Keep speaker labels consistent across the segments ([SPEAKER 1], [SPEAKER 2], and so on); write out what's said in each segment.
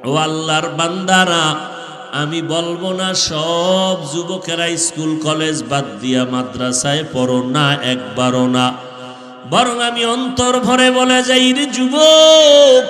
[SPEAKER 1] ও আল্লাহর বান্দারা, আমি বলবো না সব যুবকেরা স্কুল কলেজ বাদ দিয়া মাদ্রাসায় পড়ো না, একবারও না, বরং আমি অন্তর ভরে বলে যাই, রে যুবক,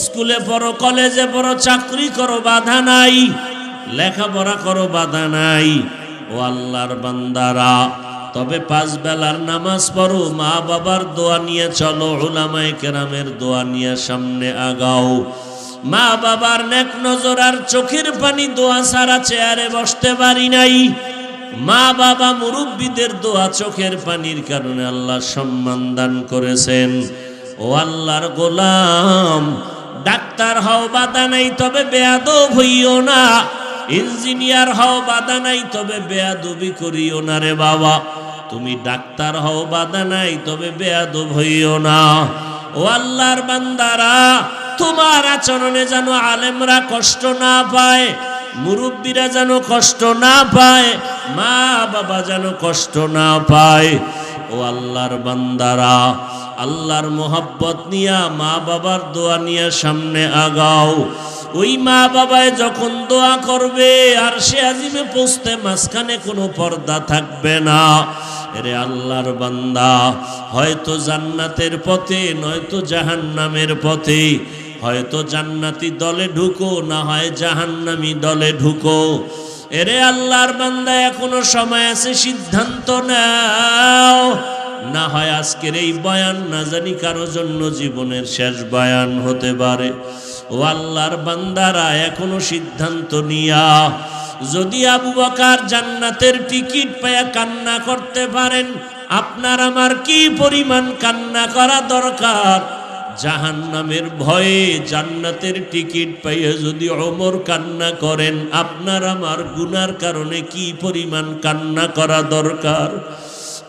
[SPEAKER 1] স্কুলে পড়ো, কলেজে পড়ো, চাকরি করো, বাধা নাই, লেখাপড়া করো, বাধা নাই। ও আল্লাহর বান্দারা, তবে 5 বেলার নামাজ পড়ো, মা বাবার দোয়া নিয়ে চলো, উলামায়ে কেরামের দোয়া নিয়ে সামনে আগাও। মা বাবার নেক নজর আর চোখের পানি দোয়া ছাড়া চেয়ারে বসতে পারি নাই। মা বাবা মুরব্বীদের দোয়া চোখের পানির কারণে আল্লাহ সম্মান দান করেছেন। ও আল্লাহর গোলাম, ডাক্তার হও, বাধা নাই, তবে বেয়াদব হইও না। ইঞ্জিনিয়ার হও, বাধা নাই, তবে বেয়াদবি করিও না রে বাবা। তুমি ডাক্তার হও, বাধা নাই, তবে বেয়াদব হইও না। ও আল্লাহর বান্দারা, তোমার আচরণে যেন আলেমরা কষ্ট না পায়, মুরব্বীরা যেন কষ্ট না পায়, মা বাবা যেন কষ্ট না পায়। ও আল্লাহর বান্দারা, আল্লাহর মোহাব্বত নিয়া মা বাবার দোয়া নিয়ে সামনে আগাও। ওই মা বাবায় যখন দোয়া করবে, আর সে আজিমে পৌঁছতে মাঝখানে কোনো পর্দা থাকবে না। এরে আল্লাহর বান্দা, হয়তো জান্নাতের পথে, নয়তো জাহান্নামের পথে, হয়তো জান্নাতি দলে ঢুকো, না হয় জাহান্নামী দলে ঢুকো। এরে আল্লাহর বান্দা, এখনো সময় আছে, সিদ্ধান্ত নাও, না হয় আজকের এই বয়ান না জানি কারো জন্য জীবনের শেষ বয়ান হতে পারে। ও আল্লাহর বান্দারা, এখনো সিদ্ধান্ত নিয়া, যদি আবু বকর জান্নাতের টিকিট পায়া কান্না করতে পারেন, আপনার আমার কি পরিমাণ কান্না করা দরকার। জাহান্নামের ভয়ে জান্নাতের টিকিট পাইয়া যদি ওমর কান্না করেন, আপনার আমার গুনার কারণে কি পরিমাণ কান্না করা দরকার।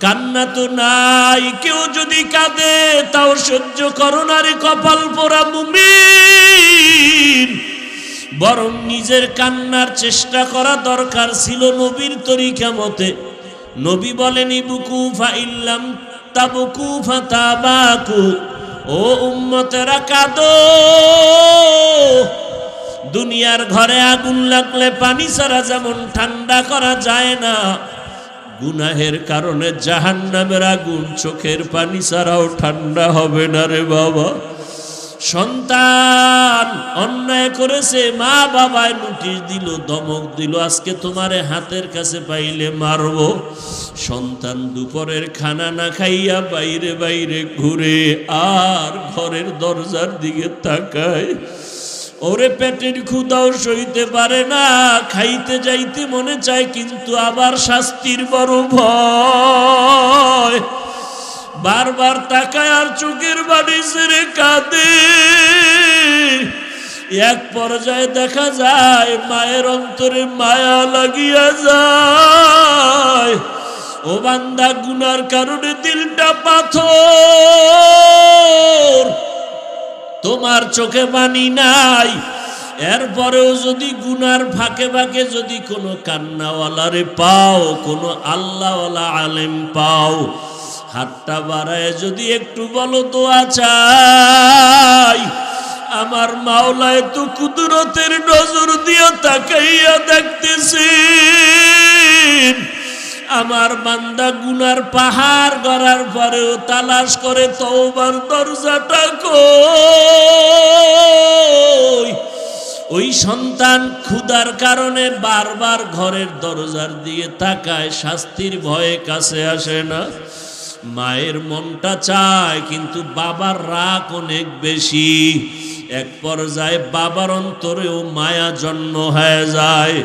[SPEAKER 1] কান্না তো নাই, কেউ যদি কাঁদে তাও সহ্য করো না রে কপাল পোড়া মুমিন, বরং নিজের কান্নার চেষ্টা করা দরকার ছিল নবীর তরিকা মতে। নবী বলেন, ইবকু ফাইল্লাম তাবকু ফাতাবাকু, ও উম্মতেরা কাঁদো। দুনিয়ার ঘরে আগুন লাগলে পানি ছাড়া যেমন ঠান্ডা করা যায় না, গুনাহের কারণে জাহান্নামের আগুন চোখের পানি ছাড়াও ঠান্ডা হবে না রে বাবা। সন্তান অন্যায় করেছে, মা বাবায় নোটিশ দিল, ধমক দিল, আজকে তোমারে হাতের কাছে পাইলে মারবো। সন্তান দুপুরের খানা না খাইয়া বাইরে বাইরে ঘুরে, আর ঘরের দরজার দিকে তাকায়। ওরে পেটের ক্ষুধাও সইতে পারে না, খাইতে যাইতে মনে চায়, কিন্তু আবার শাস্তির বড় ভয়। বারবার তাকায় আর চোখের বাড়ি ছেড়ে কাঁদে। এক পর্যায়ে দেখা যায় মায়ের অন্তরে মায়া লাগিয়া যায়। ও বান্দা, গুনার কারণে দিলটা পাথর, তোমার চোখে পানি নাই, এরপরেও যদি গুনার ফাঁকে ফাঁকে যদি কোনো কান্নাওয়ালারে পাও, কোনো আল্লাহওয়ালা আলেম পাও, হাতটা বাড়ায় যদি একটু বলো দোয়া চাই, আমার মাওলায় তো কুদরতের নজর দিয়ে তাকাইয়া দেখতেছেন। আমার বান্দা গুনার পাহাড় গড়ার পরেও তালাশ করে তওবার দরজাটা কই। ওই সন্তান ক্ষুধার কারণে বারবার ঘরের দরজার দিকে তাকায়, শাস্তির ভয়ে কাছে আসে না। মায়ের মনটা চায়, কিন্তু বাবার রাগ অনেক বেশি। এক পর্যায়ে বাবার অন্তরেও মায়া জন্ম হয়ে যায়।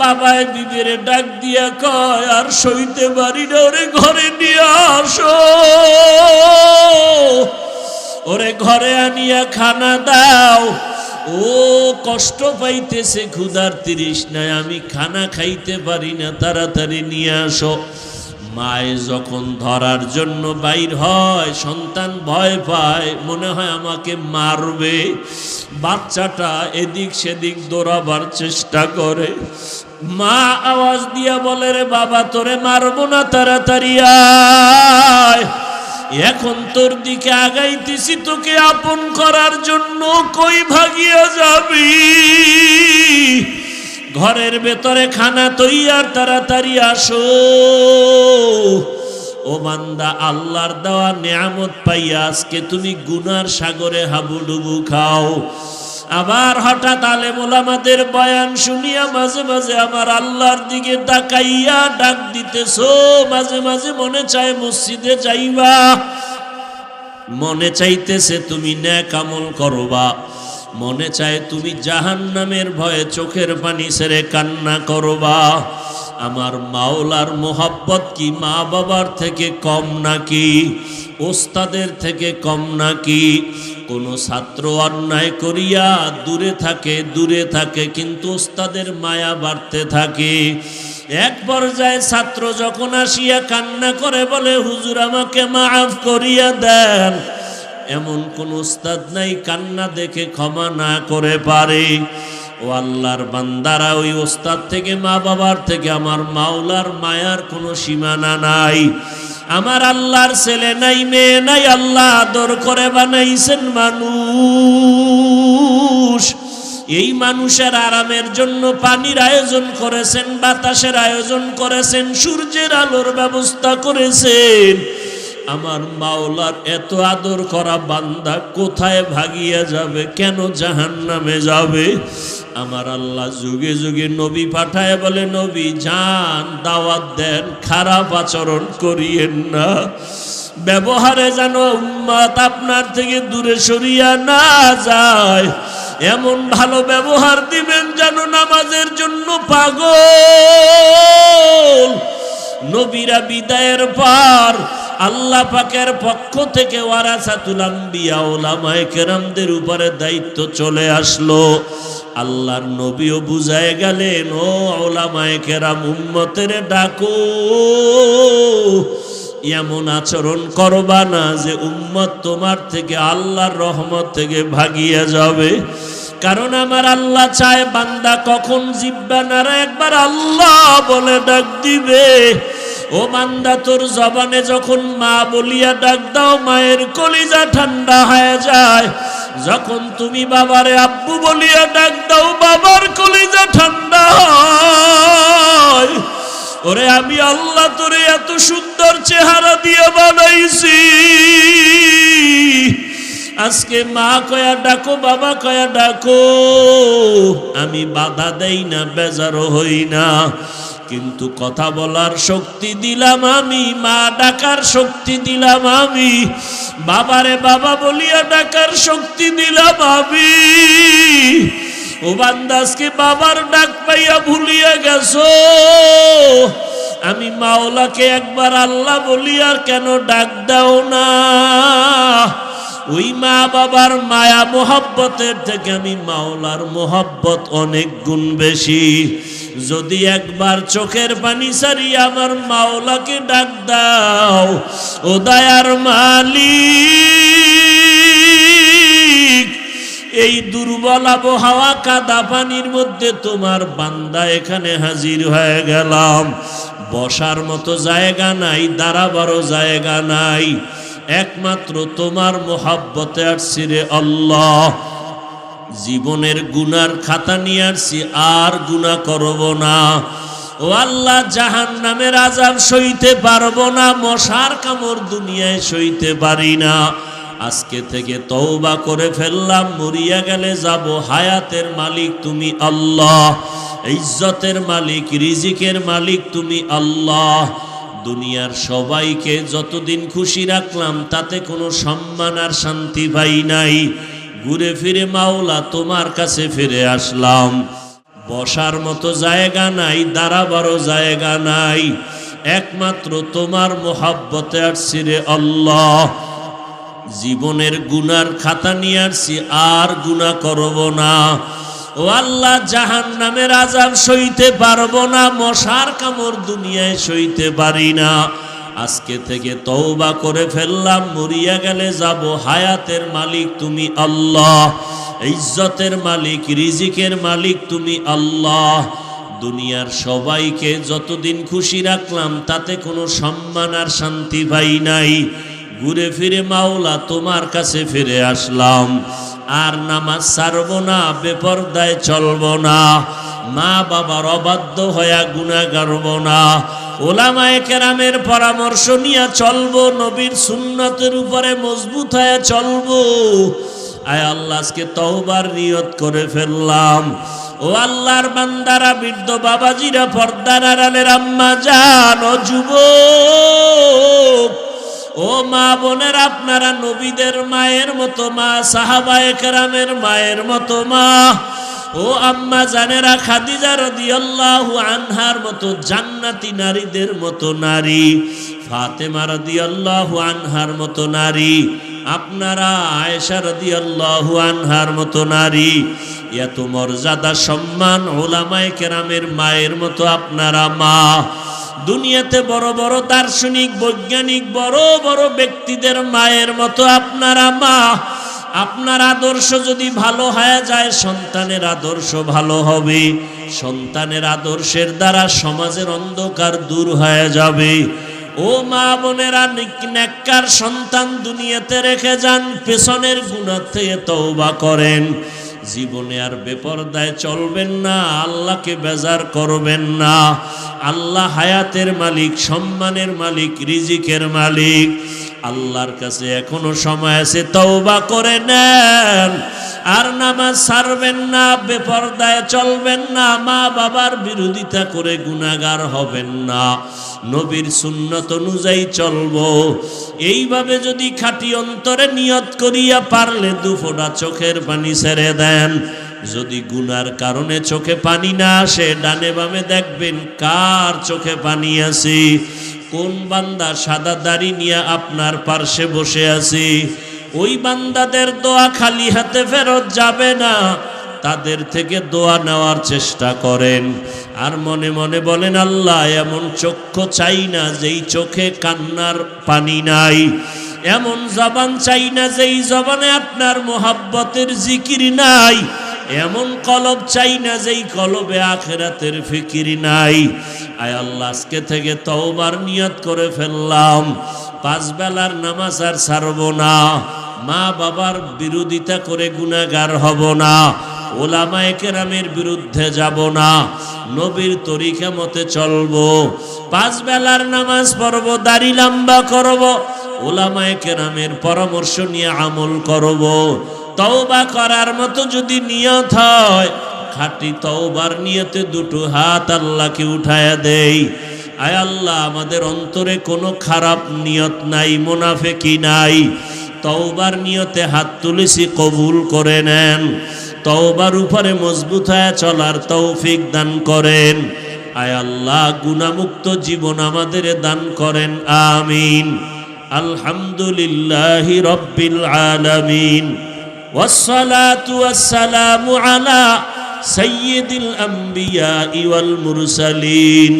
[SPEAKER 1] বাবায় বিবিরে ডাক দিয়া কয়, আর সইতে পারি না, ওরে ঘরে নিয়ে আসো, ওরে ঘরে আনিয়া খানা দাও। ও কষ্ট পাইতেছে, ক্ষুধার তৃষ্ণায়, আমি খানা খাইতে পারি না, তাড়াতাড়ি নিয়ে আসো। মায়ে যখন ধরার জন্য বাইর হয়, সন্তান ভয় পায়, মনে হয় আমাকে মারবে। বাচ্চাটা এদিক সেদিক দৌড়াবার চেষ্টা করে। মা আওয়াজ দিয়া বলে, রে বাবা, তোরে মারবো না, তাড়াতাড়ি আয়, এখন তোর দিকে আগাইতেছি তোকে আপন করার জন্য, কই ভাগিয়া যাবি? ঘরের ভেতরে খানা তৈয়ার, তাড়াতাড়ি আসো। ও বান্দা, আল্লাহর দেওয়া নিয়ামত পাইয়া আজকে তুমি গুনার সাগরে হাবুডুবু খাও। আবার হঠাৎ আলেম ওলামাদের বয়ান শুনিয়া মাঝে মাঝে আমার আল্লাহর দিকে তাকাইয়া ডাক দিতেছো। মাঝে মাঝে মনে চায় মসজিদে যাইবা, মনে চাইতেছে তুমি নেক আমল করবা, মনে চায় তুমি জাহান্নামের ভয়ে চোখের পানি ছেড়ে কান্না করবা। আমার মাওলার মোহাব্বত কি মা বাবার থেকে কম নাকি? ওস্তাদের থেকে কম নাকি? কোন ছাত্র অন্যায় করিয়া দূরে থাকে কিন্তু ওস্তাদের মায়া বাড়তে থাকে। এক পর্যায়ে ছাত্র যখন আসিয়া কান্না করে বলে, হুজুর আমাকে মাফ করিয়া দেন, এমন কোন উস্তাদ নাই কান্না দেখে ক্ষমা না করে পারে। ও আল্লাহর বান্দারা, ওই উস্তাদ থেকে, মা বাবার থেকে আমার মাওলার মায়ার কোনো সীমানা নাই। আমার আল্লাহর ছেলে নাই, মেয়ে নাই, আল্লাহ আদর করে বানাইছেন মানুষ। এই মানুষের আরামের জন্য পানির আয়োজন করেছেন, বাতাসের আয়োজন করেছেন, সূর্যের আলোর ব্যবস্থা করেছেন। আমার মাওলার এত আদর করা বান্দা কোথায় ভাগিয়া যাবে, কেন জাহান্নামে যাবে? আমার আল্লাহ যুগে যুগে নবী পাঠায় বলে, নবী যান, দাওয়াত দেন, খারাপ আচরণ করিয়েন না, ব্যবহারে যেন উম্মত আপনার থেকে দূরে সরিয়া না যায়। এমন ভালো ব্যবহার দিবেন যেন নামাজের জন্য পাগল। নবীরা বিদায়ের পর আল্লাহ পাকের পক্ষ থেকে ওয়ারাসাতুল আম্বিয়া উলামায়ে কেরামদের উপরে দায়িত্ব চলে আসলো। আল্লাহর নবীও বুঝায় গেলেন, ও উলামায়ে কেরাম, উম্মতের ডাকো, এমন আচরণ করবা না যে উম্মত তোমার থেকে, আল্লাহর রহমত থেকে ভাগিয়া যাবে। কারণ আমার আল্লাহ চায় বান্দা কখন জিহ্বা নাড়া একবার আল্লাহ বলে ডাক দিবে। ও বান্দা, তোর জবানে যখন মা বলিয়া ডাক দাও, মায়ের কলিজা ঠান্ডা হয়ে যায়। যখন তুমি বাবারে আব্বু বলিয়া ডাক দাও, বাবার কলিজা ঠান্ডা হয়। ওরে আমি আল্লাহ তোরে এত সুন্দর চেহারা দিয়ে বানাইছি, আজকে মা কয়া ডাকো, বাবা কয়া ডাকো, আমি বাধা দেই না, বেজারও হই না। কিন্তু কথা বলার শক্তি দিলাম আমি, মা ডাকার শক্তি দিলাম আমি, বাবারে বাবা বলিয়া ডাকার শক্তি দিলাম আমি। ও বান্দা, আজকে বাবার ডাক পাইয়া ভুলিয়া গেছো। আমি মাওলাকে একবার আল্লাহ বলিয়া কেন ডাক দাও না? ওই মা বাবার মায়া মোহাব্বতের থেকে আমি মাওলার মোহাব্বত অনেক গুণ বেশি। যদি একবার চোখের পানি সারিয়া আমার মাওলাকে ডাক দাও, ও দয়ার মালিক, এই দুর্বল আবহাওয়া কাদা পানির মধ্যে তোমার বান্দা এখানে হাজির হয়ে গেলাম। বসার মতো জায়গা নাই, দাঁড়াবারও জায়গা নাই, একমাত্র তোমার মোহাব্বতে আসছি রে আল্লাহ। জীবনের গুনার খাতা নিয়ে আসছি, আর গুনাহ করব না। ও আল্লাহ, জাহান্নামের আযাব সইতে পারবো না, মশার কামড় দুনিয়ায় সইতে পারি না। আজকে থেকে তওবা করে ফেললাম, মরিয়া গেলে যাব। হায়াতের মালিক তুমি আল্লাহ, ইজ্জতের মালিক, রিজিকের মালিক তুমি আল্লাহ। দুনিয়ার সবাইকে যতদিন খুশি রাখলাম তাতে কোনো সম্মান আর শান্তি পাই নাই। ঘুরে ফিরে মাওলা তোমার কাছে ফিরে আসলাম। বসার মতো জায়গা নাই, দাঁড়াবারও জায়গা নাই, একমাত্র তোমার মোহাব্বতে আসছি রে আল্লাহ। জীবনের গুনার খাতা নিয়ে আসছি, আর গুনাহ করব না। ও আল্লাহ, জাহান্নামের আযাব সইতে পারবো না, মশার কামড় দুনিয়ায় সইতে পারি না। আজকে থেকে তওবা করে ফেললাম, মরিয়া গেলে যাব। হায়াতের মালিক তুমি আল্লাহ, ইজ্জতের মালিক, রিজিকের মালিক তুমি আল্লাহ। দুনিয়ার সবাইকে যতদিন খুশি রাখলাম তাতে কোনো সম্মান আর শান্তি পাই নাই। ঘুরে ফিরে মাওলা তোমার কাছে ফিরে আসলাম। আর নামাজ ছাড়ব না, বেপরদায় চলব না, মা বাবার অবাধ্য হয়ে গুনাহগার হব না। উলামায়ে কেরামের পরামর্শ নিয়ে চলবো, নবীর সুন্নতের উপরে মজবুত হয়ে চলবো। আয় আল্লাহ, আজকে তওবার নিয়ত করে ফেললাম। ও আল্লাহর বান্দারা, বৃদ্ধ বাবাজিরা, পর্দার আড়ালের আম্মা জান, ও যুবক, ও মা বোনের, আপনারা নবীদের মায়ের মতো মা, সাহাবায়ে কেরামের মায়ের মতো মা, ও আম্মা জানেরা, খাদিজা রাদিয়াল্লাহু আনহার মতো জান্নাতি নারীদের মতো নারী, ফাতেমা রাদিয়াল্লাহু আনহার মতো নারী, আপনারা আয়েশা রাদিয়াল্লাহু আনহার মতো নারী, এত মর্যাদা সম্মান উলামায়ে কেরামের মায়ের মতো আপনারা মা। দুনিয়াতে বড় বড় দার্শনিক, বৈজ্ঞানিক, বড় বড় ব্যক্তিদের মায়ের মতো আপনারা মা। আপনার আদর্শ যদি ভালো হয়ে যায়, সন্তানের আদর্শ ভালো হবে। সন্তানের আদর্শের দ্বারা সমাজের অন্ধকার দূর হয়ে যাবে। ও মা বোনেরা, নেককার সন্তান দুনিয়াতে রেখে যান, পেছনের গুনাহ থেকে তওবা করেন। জীবনে আর বেপরদায় চলবেন না, আল্লাহকে বেজার করবেন না। আল্লাহ হায়াতের মালিক, সম্মানের মালিক, রিজিকের মালিক। আল্লাহর কাছে এখনো সময় আছে, তওবা করে নেন। আর নামাজ ছাড়বেন না, বেপরদায় চলবেন না, মা বাবার বিরোধিতা করে গুনাহগার হবেন না, নবীর সুন্নত অনুযায়ী চলবো। এইভাবে যদি খাঁটি অন্তরে নিয়ত করিয়া পারলে দুফোঁটা চোখের পানি ছেড়ে দেন। যদি গুনার কারণে চোখে পানি না আসে, ডানে বামে দেখবেন কার চোখে পানি আসে। কোন বান্দা সাদা দাড়ি নিয়ে আপনার পার্শ্বে বসে আছে, ওই বান্দাদের দোয়া খালি হাতে ফেরত যাবে না। তাদের থেকে দোয়া নেওয়ার চেষ্টা করেন। আর মনে মনে বলেন, আল্লাহ, এমন চক্ষু চাই না যেই চোখে কান্নার পানি নাই। এমন জবান চাই না যেই জবানে আপনার মোহাব্বতের জিকির নাই। এমন কলব চাই না যেই কলবে আখিরাতের ফিকির নাই। আয় আল্লাহ, আজকে থেকে তওবার নিয়ত করে ফেললাম। 5 বেলার নামাজ আর ছাড়ব না। মা বাবার বিরোধিতা করে গুনাহগার হব না। উলামায়ে কেরামের বিরুদ্ধে যাব না। নবীর তরিকা মতে চলবো। 5 বেলার নামাজ পড়ব, দাড়ি লম্বা করব, উলামায়ে কেরামের পরামর্শ নিয়ে আমল করব। তওবা করার মতো যদি নিয়ত হয়, খাঁটি তওবার নিয়তে দুটো হাত আল্লাহকে উঠায়া দেই। আয় আল্লাহ, আমাদের অন্তরে কোনো খারাপ নিয়ত নাই, মুনাফিকি নাই। তওবার নিয়তে হাত তুলেছি, কবুল করে নেন। তওবার উপরে মজবুত হয়ে চলার তৌফিক দান করেন। আয় আল্লাহ, গুনাহমুক্ত জীবন আমাদের দান করেন, আমিন। আলহামদুলিল্লাহি রাব্বিল আলামিন, والصلاة والسلام على سيد الأنبياء والمرسلين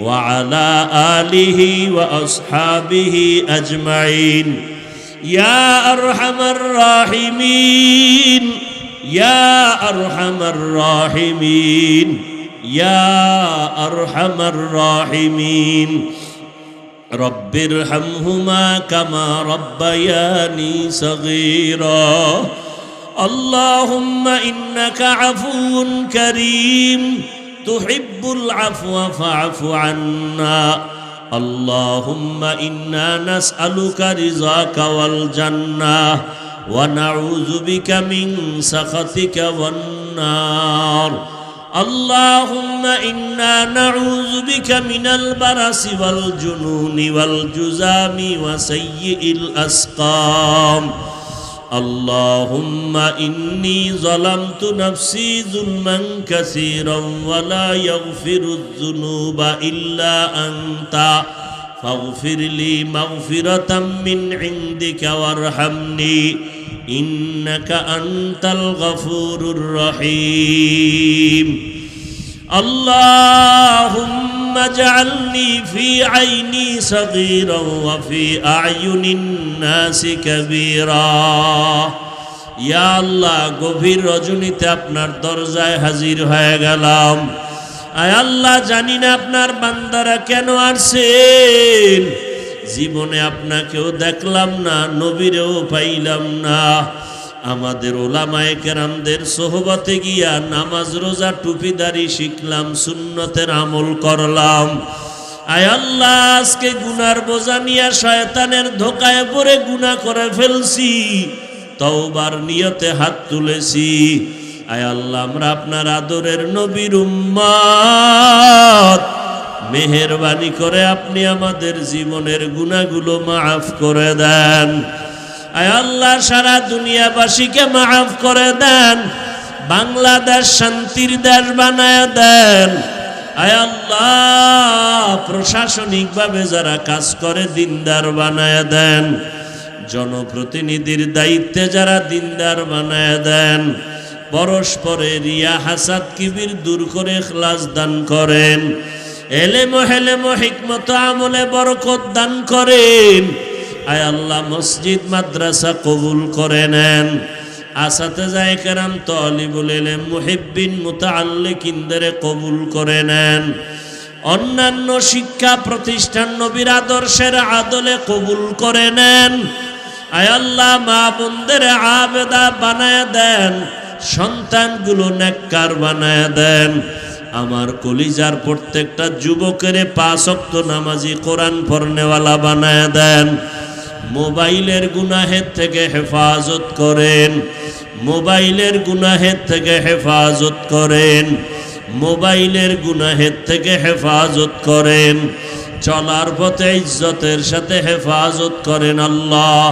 [SPEAKER 1] وعلى آله وأصحابه أجمعين. يا أرحم الراحمين، يا أرحم الراحمين، يا أرحم الراحمين. رب ارحمهما كما ربياني صغيرا. اللهم إنك عفو كريم تحب العفو فاعف عنا. اللهم إنا نسألك رضاك والجنة ونعوذ بك من سخطك والنار. اللهم إنا نعوذ بك من البرص والجنون والجذام وسيء الأسقام. اللهم إني ظلمت نفسي ظلما كثيرا ولا يغفر الذنوب إلا أنت فاغفر لي مغفرة من عندك وارحمني إنك أنت الغفور الرحيم. اللهم اجعلني في عيني صغيرا وفي أعين الناس كبيرا. يا الله, গভীর রজনীতে আপনার দরজায় হাজির হয়ে গেলাম। আয় আল্লাহ, জানি না আপনার বান্দারা কেন আসছেন। জীবনে আপনাকেও দেখলাম না, নবীরেও পাইলাম না। আমাদের ওলামায়ে কেরামদের সোহবতে গিয়া নামাজ রোজা টুপিদারি শিখলাম, সুন্নতের আমল করলাম। আয় আল্লাহ, আজকে গুনার বোঝা নিয়ে শয়তানের ধোকায় পড়ে গুনাহ করে ফেলছি, তওবার নিয়তে হাত তুলেছি। আয় আল্লাহ, আমরা আপনার আদরের নবীর উম্মত, মেহেরবানি করে আপনি আমাদের জীবনের গুনাহগুলো মাফ করে দেন। আয় আল্লাহ, সারা দুনিয়াবাসীকে মাফ করে দেন, বাংলাদেশ শান্তির দেশ বানায় দেন। আয় আল্লাহ, প্রশাসনিকভাবে যারা কাজ করে দিনদার বানায় দেন, জনপ্রতিনিধির দায়িত্বে যারা দিনদার বানায় দেন, পরস্পরে রিয়া হাসাদ কিবির দূর করে ইখলাস দান করেন, এলেম হেলেম হিকমত আমলে বরকত দান করেন। আয় আল্লাহ, মসজিদ মাদ্রাসা কবুল করে নেন, আসাতেজায়ে কেরাম তালিবুল ইলম মুহিব্বিন মুতাআল্লিকিনদের কবুল করে নেন, অন্যান্য শিক্ষা প্রতিষ্ঠান নবীর আদর্শের আদলে কবুল করে নেন। আয় আল্লাহ, মা বোনদের আবেদা বানায় দেন, সন্তানগুলো নেককার বানায় দেন। আমার কলিজার প্রত্যেকটা যুবকের 5 ওয়াক্ত নামাজি কোরআন পড়নেওয়ালা বানায় দেন। মোবাইলের গুনাহের থেকে হেফাজত করেন, মোবাইলের গুনাহের থেকে হেফাজত করেন, মোবাইলের গুনাহের থেকে হেফাজত করেন, চলার পথে ইজ্জতের সাথে হেফাজত করেন। আল্লাহ